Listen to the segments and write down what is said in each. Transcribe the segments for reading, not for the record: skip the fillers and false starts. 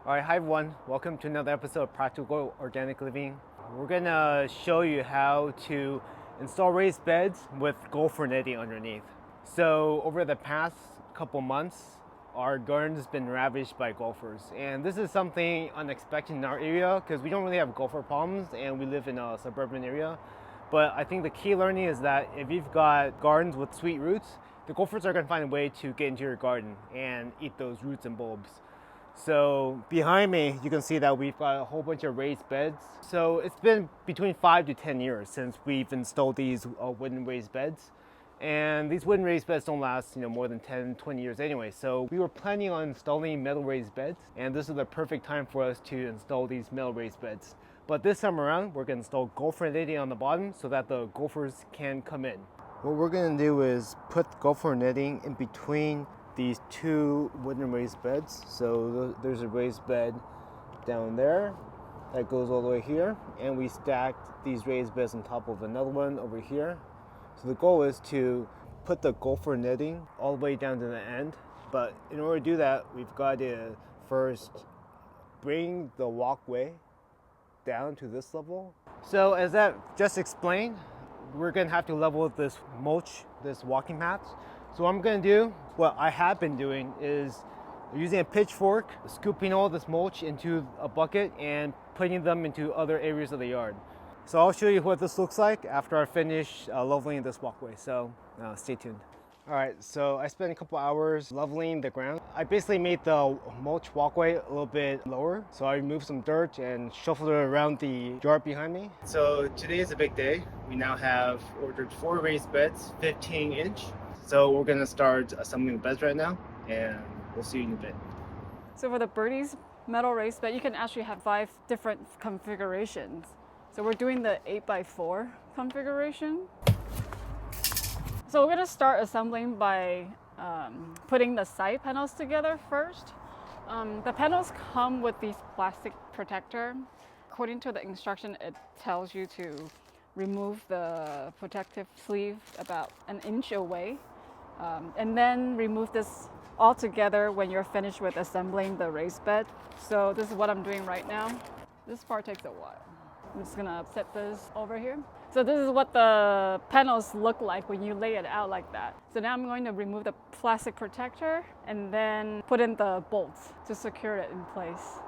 Alright, hi everyone. Welcome to another episode of Practical Organic Living. We're gonna show you how to install raised beds with gopher netting underneath. So over the past couple months, our garden has been ravaged by gophers. And this is something unexpected in our area because we don't really have gopher problems and we live in a suburban area. But I think the key learning is that if you've got gardens with sweet roots, the gophers are gonna find a way to get into your garden and eat those roots and bulbs. So behind me, you can see that we've got a whole bunch of raised beds. So it's been between 5 to 10 years since we've installed these wooden raised beds. And these wooden raised beds don't last, more than 10, 20 years anyway. So we were planning on installing metal raised beds, and this is the perfect time for us to install these metal raised beds. But this time around, we're gonna install gopher netting on the bottom so that the gophers can come in. What we're gonna do is put gopher netting in between these two wooden raised beds. So there's a raised bed down there that goes all the way here, and we stacked these raised beds on top of another one over here. So the goal is to put the gopher netting all the way down to the end, but in order to do that, we've got to first bring the walkway down to this level. So as that just explained, we're gonna have to level this mulch, this walking path. So what I'm gonna do, what I have been doing, is using a pitchfork, scooping all this mulch into a bucket and putting them into other areas of the yard. So I'll show you what this looks like after I finish leveling this walkway, so stay tuned. All right, so I spent a couple hours leveling the ground. I basically made the mulch walkway a little bit lower. So I removed some dirt and shuffled it around the yard behind me. So today is a big day. We now have ordered 4 raised beds, 15-inch. So we're gonna start assembling the beds right now, and we'll see you in a bit. So for the Birdies metal raised bed, you can actually have 5 different configurations. So we're doing the 8x4 configuration. So we're gonna start assembling by putting the side panels together first. The panels come with these plastic protector. According to the instruction, it tells you to remove the protective sleeve about an inch away. And then remove this all together when you're finished with assembling the raised bed. So this is what I'm doing right now. This part takes a while. I'm just gonna set this over here. So this is what the panels look like when you lay it out like that. So now I'm going to remove the plastic protector and then put in the bolts to secure it in place.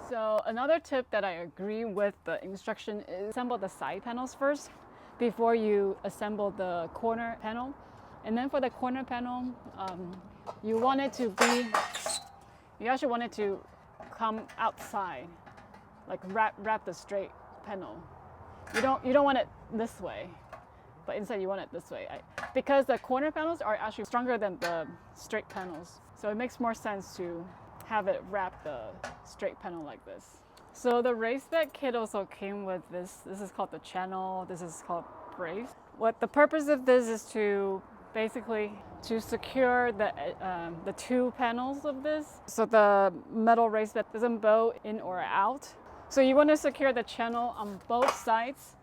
So another tip that I agree with the instruction is assemble the side panels first before you assemble the corner panel. And then for the corner panel, you actually want it to come outside, like wrap the straight panel. You don't want it this way, but instead you want it this way. Because the corner panels are actually stronger than the straight panels. So it makes more sense to have it wrap the straight panel like this. So the raised bed kit also came with this. This is called the channel. This is called brace. What the purpose of this is to basically to secure the 2 panels of this, so the metal raised bed doesn't bow in or out. So you want to secure the channel on both sides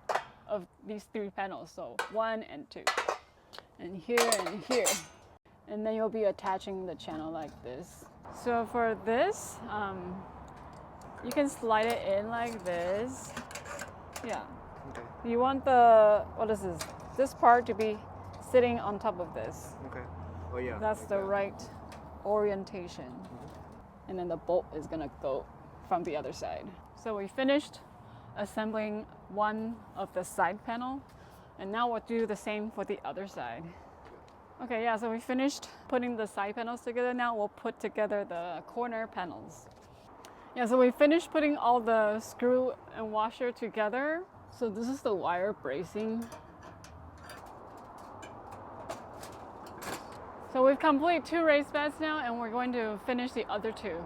of these 3 panels, so 1 and 2, and here and here, and then you'll be attaching the channel like this. So for this, you can slide it in like this. Yeah. Okay. You want this part to be sitting on top of this. Okay. Oh yeah. That's like the right orientation. And then the bolt is gonna go from the other side. So we finished assembling one of the side panel, and now we'll do the same for the other side. Okay, yeah, so we finished putting the side panels together. Now we'll put together the corner panels. Yeah, so we finished putting all the screw and washer together. So this is the wire bracing. So we've completed 2 raised beds now, and we're going to finish the other 2.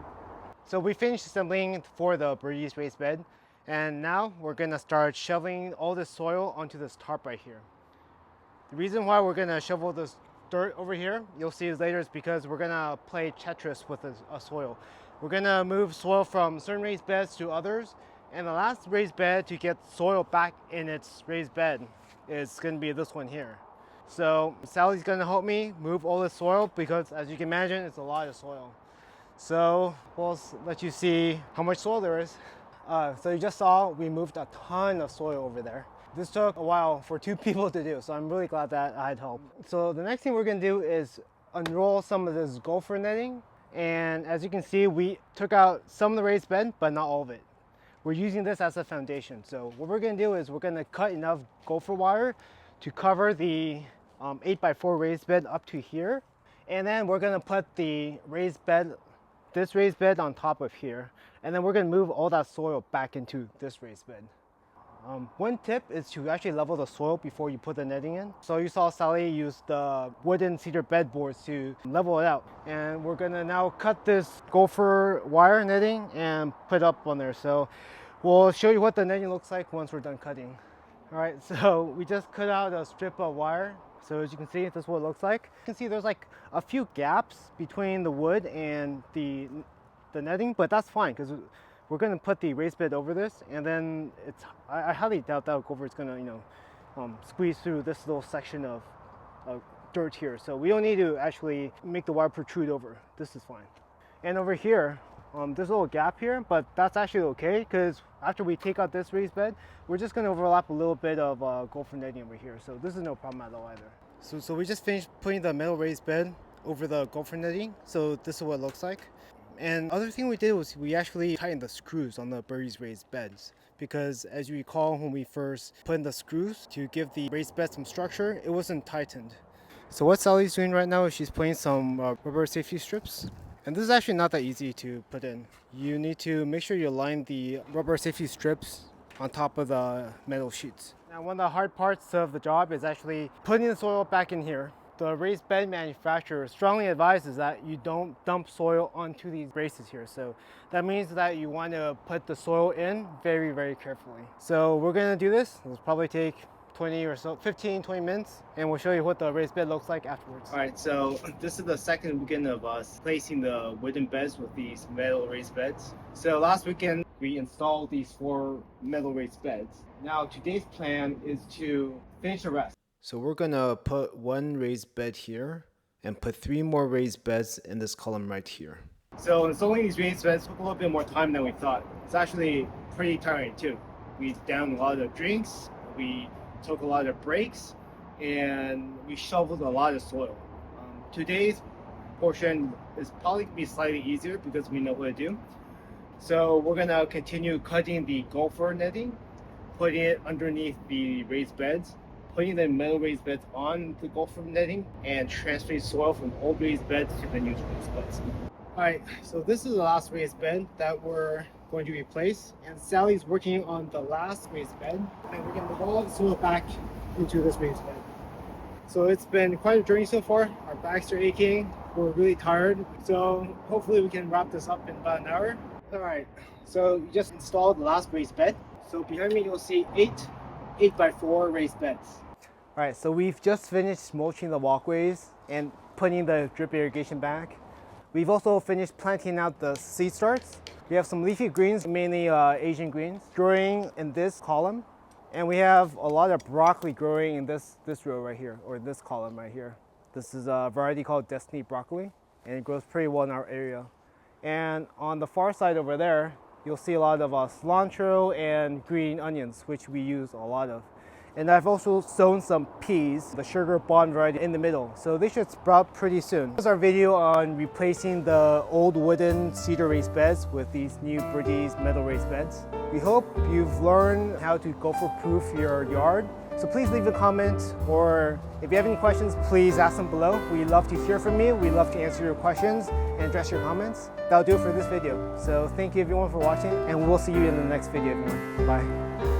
So we finished assembling for the Birdies raised bed, and now we're gonna start shoveling all the soil onto this tarp right here. The reason why we're gonna shovel this dirt over here, you'll see it later, is because we're gonna play Tetris with a soil. We're gonna move soil from certain raised beds to others, and the last raised bed to get soil back in its raised bed is gonna be this one here. So Sally's gonna help me move all the soil because, as you can imagine, it's a lot of soil. So we'll let you see how much soil there is. So you just saw we moved a ton of soil over there. This took a while for 2 people to do, so I'm really glad that I had help. So the next thing we're gonna do is unroll some of this gopher netting. And as you can see, we took out some of the raised bed, but not all of it. We're using this as a foundation. So what we're gonna do is we're gonna cut enough gopher wire to cover the 8x4 raised bed up to here. And then we're gonna put the raised bed, this raised bed on top of here. And then we're gonna move all that soil back into this raised bed. One tip is to actually level the soil before you put the netting in. So you saw Sally use the wooden cedar bed boards to level it out. And we're gonna now cut this gopher wire netting and put up on there. So we'll show you what the netting looks like once we're done cutting. All right, so we just cut out a strip of wire. So as you can see, this is what it looks like. You can see there's like a few gaps between the wood and the netting, but that's fine because we're going to put the raised bed over this, and then I highly doubt that gopher is going to squeeze through this little section of dirt here. So we don't need to actually make the wire protrude over. This is fine. And over here, there's a little gap here, but that's actually okay because after we take out this raised bed, we're just going to overlap a little bit of gopher netting over here. So this is no problem at all either. So we just finished putting the metal raised bed over the gopher netting. So this is what it looks like. And other thing we did was we actually tightened the screws on the Birdies raised beds, because as you recall, when we first put in the screws to give the raised bed some structure, it wasn't tightened. So what Sally's doing right now is she's putting some rubber safety strips. And this is actually not that easy to put in. You need to make sure you align the rubber safety strips on top of the metal sheets. Now one of the hard parts of the job is actually putting the soil back in here. The raised bed manufacturer strongly advises that you don't dump soil onto these braces here. So that means that you want to put the soil in very, very carefully. So we're going to do this. It'll probably take 15, 20 minutes, and we'll show you what the raised bed looks like afterwards. All right, so this is the second weekend of us placing the wooden beds with these metal raised beds. So last weekend, we installed these 4 metal raised beds. Now today's plan is to finish the rest. So we're gonna put 1 raised bed here and put 3 more raised beds in this column right here. So installing these raised beds took a little bit more time than we thought. It's actually pretty tiring too. We downed a lot of drinks, we took a lot of breaks, and we shoveled a lot of soil. Today's portion is probably gonna be slightly easier because we know what to do. So we're gonna continue cutting the gopher netting, putting it underneath the raised beds, putting the metal raised beds on the gopher netting, and transferring soil from old raised beds to the new raised beds. Alright, so this is the last raised bed that we're going to replace, and Sally's working on the last raised bed, and we're going to move all the soil back into this raised bed. So it's been quite a journey so far. Our backs are aching, we're really tired, so hopefully we can wrap this up in about an hour. Alright, so we just installed the last raised bed. So behind me you'll see 8x4 raised beds. Alright, so we've just finished mulching the walkways and putting the drip irrigation back. We've also finished planting out the seed starts. We have some leafy greens, mainly Asian greens, growing in this column. And we have a lot of broccoli growing in this row right here, or this column right here. This is a variety called Destiny broccoli, and it grows pretty well in our area. And on the far side over there, you'll see a lot of cilantro and green onions, which we use a lot of. And I've also sown some peas, the sugar bond variety, in the middle. So they should sprout pretty soon. This is our video on replacing the old wooden cedar raised beds with these new Birdies metal raised beds. We hope you've learned how to gopher-proof your yard. So please leave a comment, or if you have any questions, please ask them below. We love to hear from you. We love to answer your questions and address your comments. That'll do it for this video. So thank you everyone for watching, and we'll see you in the next video, everyone. Bye.